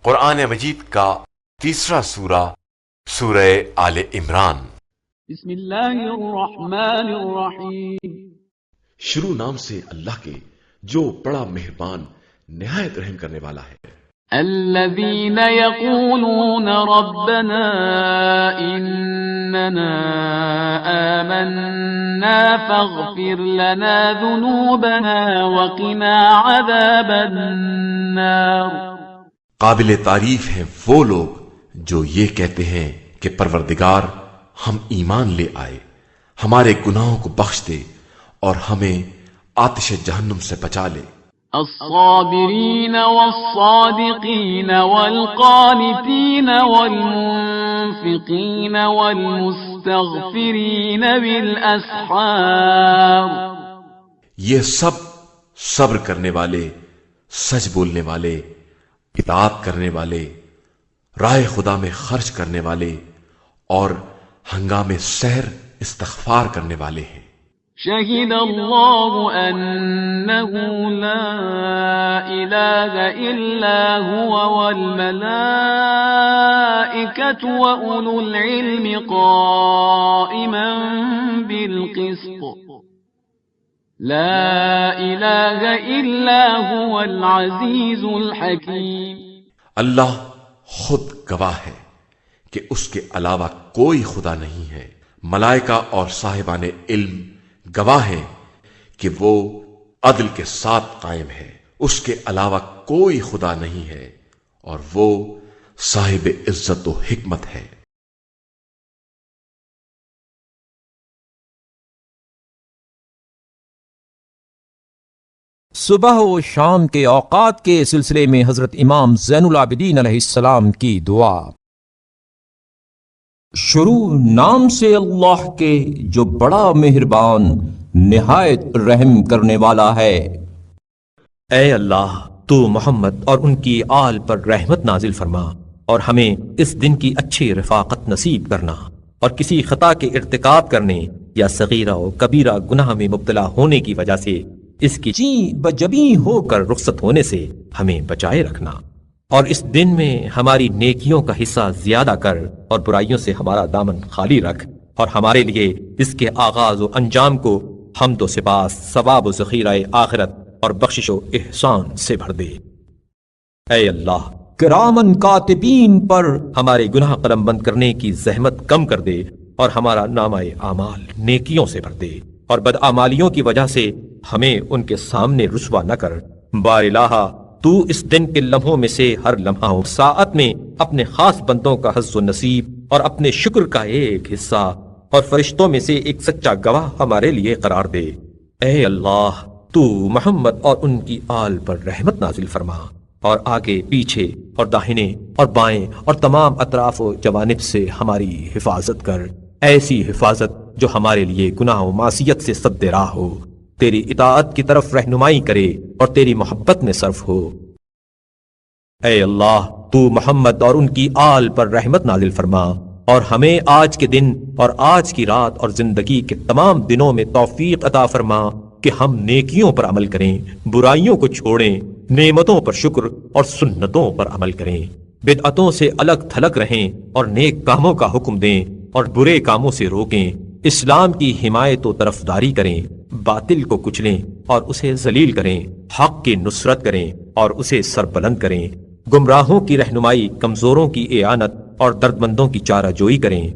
قرآن مجید کا تیسرا سورہ، سورہ آل عمران۔ بسم اللہ الرحمن الرحیم۔ شروع نام سے اللہ کے جو بڑا مہربان نہایت رحم کرنے والا ہے۔ الذین یقولون ربنا اننا آمنا فاغفر لنا ذنوبنا وقنا عذاب النار۔ قابل تعریف ہیں وہ لوگ جو یہ کہتے ہیں کہ پروردگار ہم ایمان لے آئے، ہمارے گناہوں کو بخش دے اور ہمیں آتش جہنم سے بچا لے۔ الصابرین والصادقین والقانتین والمنفقین والمستغفرین بالاسحار۔ یہ سب صبر کرنے والے، سچ بولنے والے، اطاعت کرنے والے، راہ خدا میں خرچ کرنے والے اور ہنگام سحر استغفار کرنے والے ہیں۔ شہد اللہ انہ لا الہ الا هو والملائکۃ واولو العلم قائما بالقسط لا الہ الا هو العزیز الحکیم۔ اللہ خود گواہ ہے کہ اس کے علاوہ کوئی خدا نہیں ہے، ملائکہ اور صاحبان علم گواہ ہیں کہ وہ عدل کے ساتھ قائم ہے، اس کے علاوہ کوئی خدا نہیں ہے اور وہ صاحب عزت و حکمت ہے۔ صبح و شام کے اوقات کے سلسلے میں حضرت امام زین العابدین علیہ السلام کی دعا۔ شروع نام سے اللہ کے جو بڑا مہربان نہایت رحم کرنے والا ہے۔ اے اللہ، تو محمد اور ان کی آل پر رحمت نازل فرما اور ہمیں اس دن کی اچھی رفاقت نصیب کرنا، اور کسی خطا کے ارتکاب کرنے یا صغیرہ و کبیرہ گناہ میں مبتلا ہونے کی وجہ سے اس کی جی بجبی ہو کر رخصت ہونے سے ہمیں بچائے رکھنا، اور اس دن میں ہماری نیکیوں کا حصہ زیادہ کر اور برائیوں سے ہمارا دامن خالی رکھ، اور ہمارے لیے اس کے آغاز و انجام کو حمد و سپاس، ثواب و ذخیرہ آخرت اور بخشش و احسان سے بھر دے۔ اے اللہ، کرامن کاتبین پر ہمارے گناہ قلم بند کرنے کی زحمت کم کر دے اور ہمارا نامہ اعمال نیکیوں سے بھر دے، اور بدعمالیوں کی وجہ سے ہمیں ان کے سامنے رسوا نہ کر۔ بار الہ، تو اس دن کے لمحوں میں سے ہر لمحہ و ساعت میں اپنے خاص بندوں کا حظ و نصیب اور اپنے شکر کا ایک حصہ اور فرشتوں میں سے ایک سچا گواہ ہمارے لیے قرار دے۔ اے اللہ، تو محمد اور ان کی آل پر رحمت نازل فرما اور آگے پیچھے اور داہنے اور بائیں اور تمام اطراف و جوانب سے ہماری حفاظت کر، ایسی حفاظت جو ہمارے لیے گناہ و معصیت سے سد راہ ہو، تیری اطاعت کی طرف رہنمائی کرے اور تیری محبت میں صرف ہو۔ اے اللہ، تو محمد اور ان کی آل پر رحمت نازل فرما اور ہمیں آج کے دن اور آج کی رات اور زندگی کے تمام دنوں میں توفیق عطا فرما کہ ہم نیکیوں پر عمل کریں، برائیوں کو چھوڑیں، نعمتوں پر شکر اور سنتوں پر عمل کریں، بدعتوں سے الگ تھلگ رہیں اور نیک کاموں کا حکم دیں اور برے کاموں سے روکیں، اسلام کی حمایت و طرفداری کریں، باطل کو کچلیں اور اسے ذلیل کریں، حق کی نصرت کریں اور اسے سربلند کریں، گمراہوں کی رہنمائی، کمزوروں کی اعانت اور دردمندوں کی چارہ جوئی کریں،